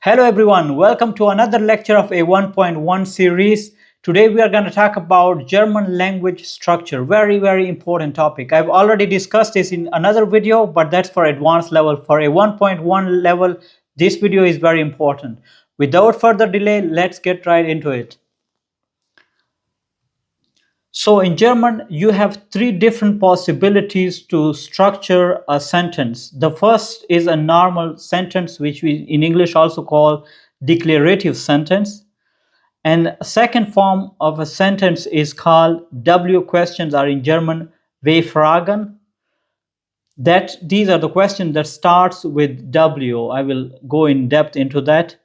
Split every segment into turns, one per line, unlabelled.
Hello everyone, welcome to another lecture of A1.1 series. Today we are going to talk about German language structure. Very important topic. I've already discussed this in another video, but that's for advanced level. For A1.1 level, this video is very important. Without further delay, let's get right into it. So in German, you have three different possibilities to structure a sentence. The first is a normal sentence, which we in English also call declarative sentence. And a second form of a sentence is called W questions, or in German, W-Fragen. These are the questions that starts with W. I will go in depth into that.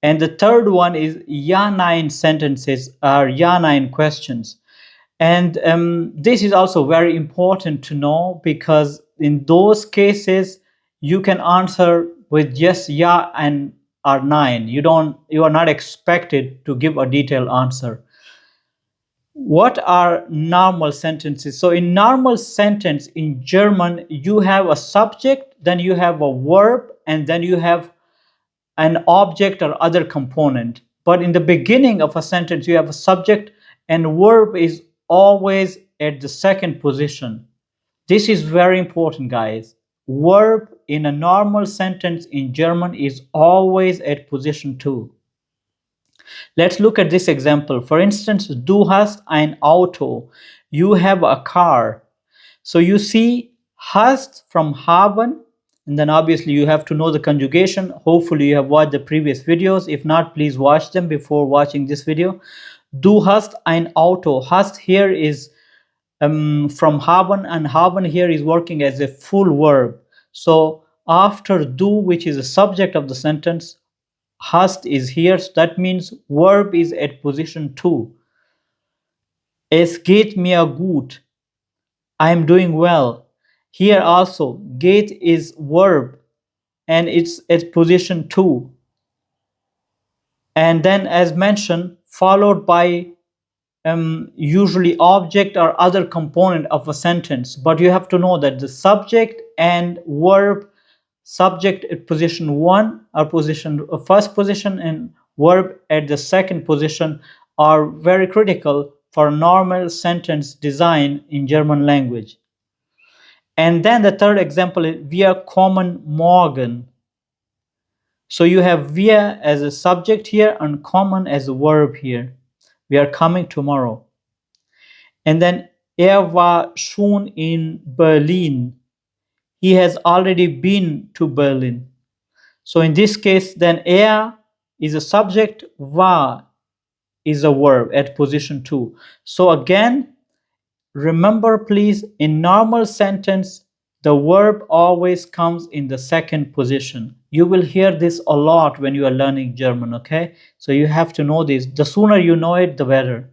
And the third one is Ja-Nein sentences, or Ja-Nein questions. And this is also very important to know, because in those cases you can answer with yes, yeah, and or nein. You are not expected to give a detailed answer. What are normal sentences? So in normal sentence in German, you have a subject, then you have a verb, and then you have an object or other component. But in the beginning of a sentence, you have a subject, and verb is always at the second position. This is very important, guys. Verb in a normal sentence in German is always at position 2. Let's look at this example. For instance, du hast ein Auto. You have a car. So you see hast from haben, and then obviously you have to know the conjugation. Hopefully you have watched the previous videos. If not, please watch them before watching this video. Du hast ein Auto. Hast here is from haben, and haben here is working as a full verb. So after du, which is the subject of the sentence, hast is here. So that means verb is at position 2. Es geht mir gut. I am doing well. Here also, geht is verb, and it's at position 2. And then, as mentioned, followed by usually object or other component of a sentence. But you have to know that the subject and verb, subject at position 1 or first position, and verb at the second position are very critical for normal sentence design in German language. And then the third example is wir kommen morgen. So you have wir as a subject here and kommen as a verb here. We are coming tomorrow. And then war schon in Berlin. He has already been to Berlin. So in this case, then is a subject, war is a verb at position 2. So again, remember please, in normal sentence, the verb always comes in the second position. You will hear this a lot when you are learning German, okay? So you have to know this. The sooner you know it, the better.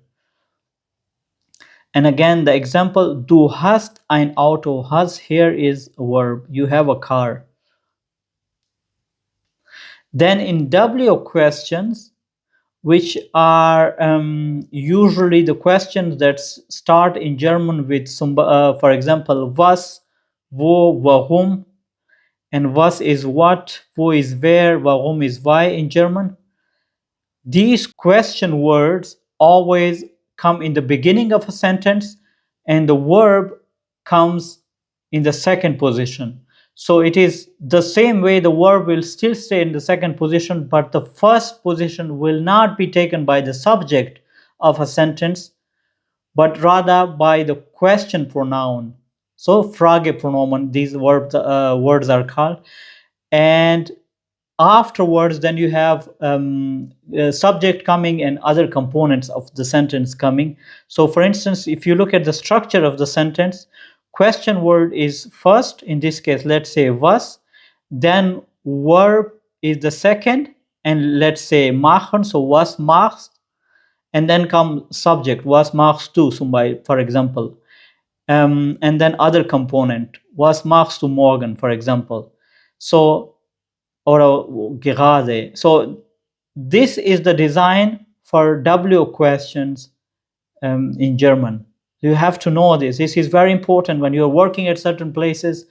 And again, the example, du hast ein Auto. Hast here is a verb. You have a car. Then in W questions, which are usually the questions that start in German with, for example, was, wo, warum, and was is what, wo is where, warum is why in German. These question words always come in the beginning of a sentence, and the verb comes in the second position. So it is the same way, the verb will still stay in the second position, but the first position will not be taken by the subject of a sentence, but rather by the question pronoun. So Fragepronomen, these words are called. And afterwards, then you have subject coming and other components of the sentence coming. So for instance, if you look at the structure of the sentence, question word is first. In this case, let's say was, then verb is the second, and let's say machen, so was machst, and then come subject, was machst du, for example, and then other component, was machst du morgen, for example. So, or gerade. So this is the design for W questions in German. You have to know this. This is very important when you're working at certain places,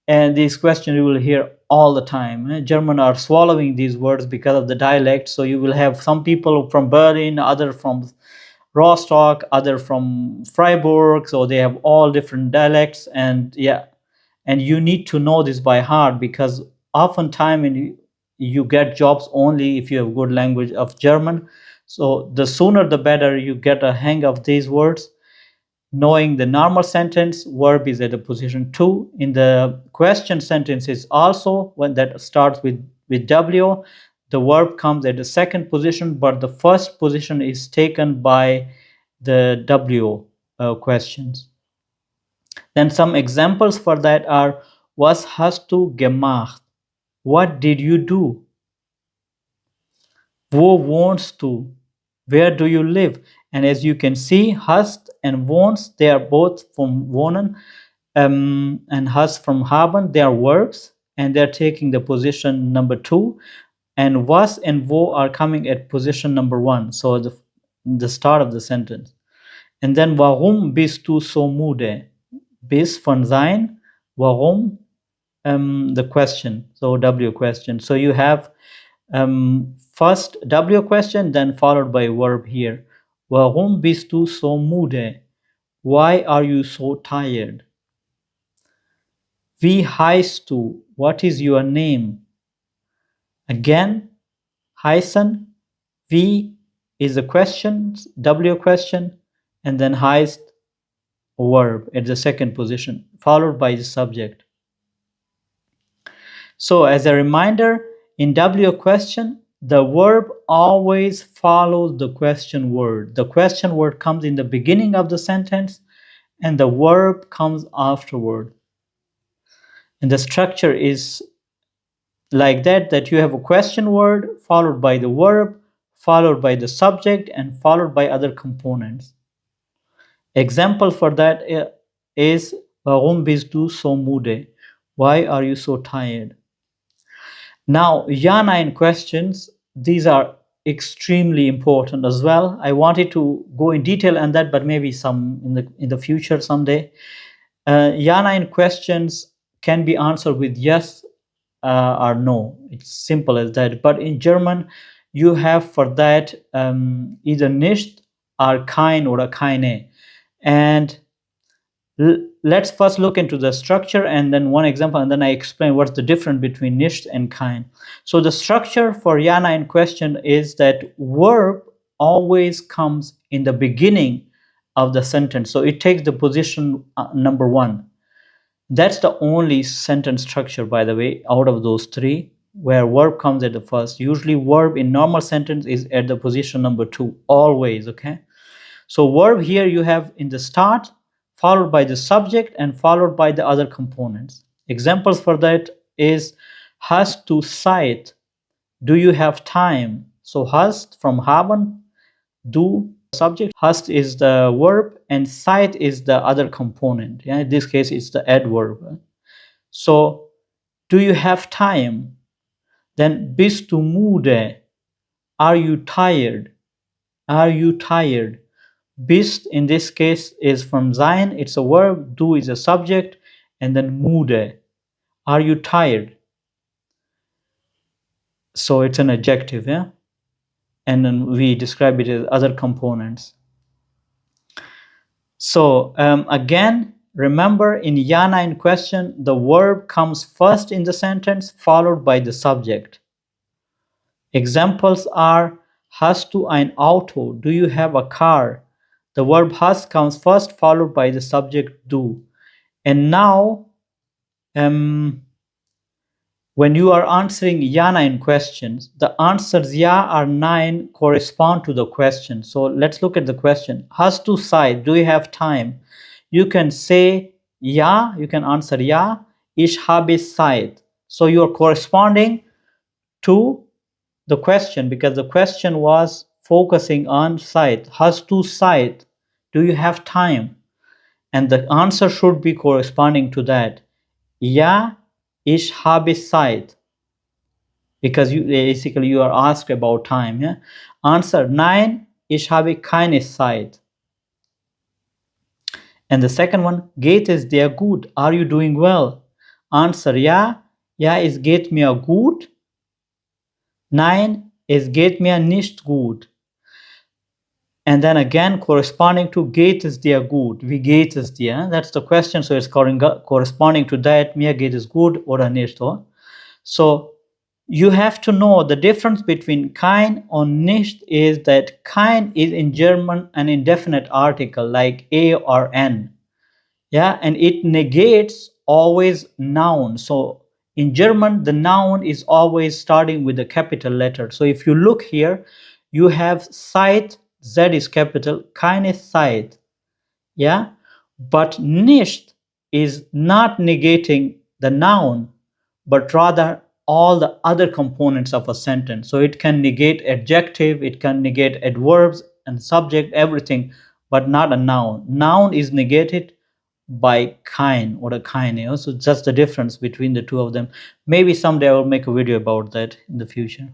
and these questions you will hear all the time. German are swallowing these words because of the dialect. So you will have some people from Berlin, other from Rostock, other from Freiburg. So they have all different dialects, and yeah, and you need to know this by heart, because oftentimes you get jobs only if you have good language of German. So the sooner the better you get a hang of these words. Knowing the normal sentence, verb is at the position 2. In the question sentence is also when that starts with W, the verb comes at the second position, but the first position is taken by the W questions. Then some examples for that are: Was hast du gemacht? What did you do? Wo wohnst du? Where do you live? And as you can see, hast and wohns, they are both from wohnen, and hast from haben, they are verbs, and they're taking the position number 2. And was and wo are coming at position number 1, so the start of the sentence. And then warum bist du so müde? Bist von sein, warum, the question, so W question. So you have first W question, then followed by verb here. Warum bist du so müde? Why are you so tired? Wie heißt du? What is your name? Again, heißen. Wie is a question, W question, and then heißt, verb at the second position, followed by the subject. So as a reminder, in W question, the verb always follows the question word. The question word comes in the beginning of the sentence, and the verb comes afterward. And the structure is like that you have a question word followed by the verb, followed by the subject, and followed by other components. Example for that is Warum bist du so müde? Why are you so tired? Now, Ja, Nein questions, these are extremely important as well. I wanted to go in detail on that, but maybe some in the future someday. Ja, Nein questions can be answered with yes or no. It's simple as that. But in German, you have for that either nicht or kein or keine. And let's first look into the structure and then one example, and then I explain what's the difference between nicht and kein. So the structure for Ja, Nein question is that verb always comes in the beginning of the sentence. So it takes the position number 1. That's the only sentence structure, by the way, out of those 3, where verb comes at the first. Usually verb in normal sentence is at the position number 2, always, okay? So verb here you have in the start, followed by the subject, and followed by the other components. Examples for that is hast du Zeit? Do you have time? So hast from haben, du subject, hast is the verb, and Zeit is the other component. Yeah, in this case it's the adverb. So do you have time? Then bist du müde? Are you tired? Are you tired? Bist in this case is from sein, it's a verb, du is a subject, and then müde. Are you tired? So it's an adjective, yeah? And then we describe it as other components. So again, remember in Ja, Nein question, the verb comes first in the sentence, followed by the subject. Examples are, hast du ein Auto? Do you have a car? The verb hast comes first, followed by the subject du. And now, when you are answering Ja, Nein questions, the answers Ja or Nein correspond to the question. So let's look at the question. Hast du Zeit? Do you have time? You can say Ja, you can answer Ja, ich habe Zeit. So you're corresponding to the question, because the question was focusing on Zeit. Hast du Zeit? Do you have time? And the answer should be corresponding to that. Ja, ich habe Zeit. Because you are asked about time. Yeah? Answer, Nein, ich habe keine Zeit. And the second one, geht es dir gut? Are you doing well? Answer, Ja, Ja, es geht mir gut. Nein, es geht mir nicht gut. And then again, corresponding to geht es dir gut? Wie geht es dir? That's the question. So it's corresponding to that. Mir geht es gut oder nicht. Or? So you have to know the difference between kein and nicht is that kein is in German an indefinite article like a or n. Yeah, and it negates always noun. So in German, the noun is always starting with a capital letter. So if you look here, you have Zeit, Z is capital, keine Zeit. Yeah, but nicht is not negating the noun, but rather all the other components of a sentence. So it can negate adjective, it can negate adverbs and subject, everything, but not a noun. Noun is negated by kein or a keine. So just the difference between the two of them. Maybe someday I will make a video about that in the future.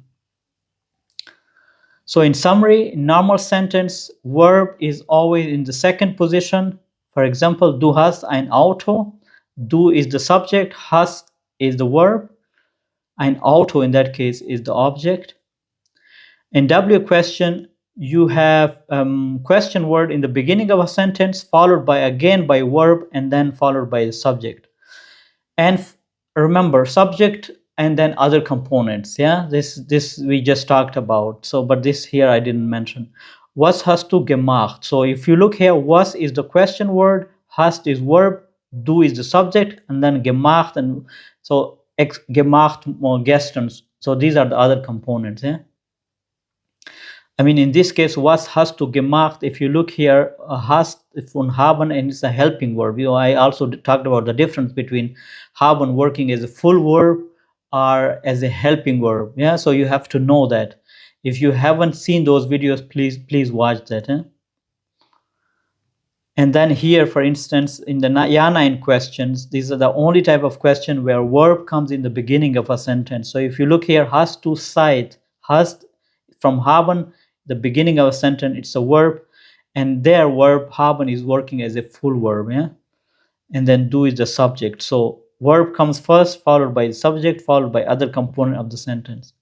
So in summary, in normal sentence, verb is always in the second position. For example, du hast ein Auto. Du is the subject, hast is the verb. Ein Auto in that case is the object. In W question, you have question word in the beginning of a sentence, followed by again by verb, and then followed by the subject. And remember, subject and then other components. Yeah, this we just talked about. So, but this here I didn't mention. Was hast du gemacht? So if you look here, was is the question word, hast is verb, du is the subject, and then gemacht, and so gemacht or gestern. So these are the other components. Yeah. I mean, in this case, was hast du gemacht? If you look here, hast von haben, and it's a helping verb. I also talked about the difference between haben working as a full verb or as a helping verb. Yeah, so you have to know that. If you haven't seen those videos, please watch that. And then here, for instance, in the Ja Nein questions, these are the only type of question where verb comes in the beginning of a sentence. So if you look here, hast du Zeit, hast from haben, the beginning of a sentence, it's a verb, and their verb haben is working as a full verb. Yeah, and then du is the subject. So verb comes first, followed by subject, followed by other component of the sentence.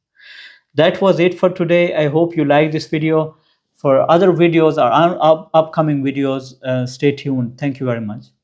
That was it for today. I hope you like this video. For other videos or upcoming videos, stay tuned. Thank you very much.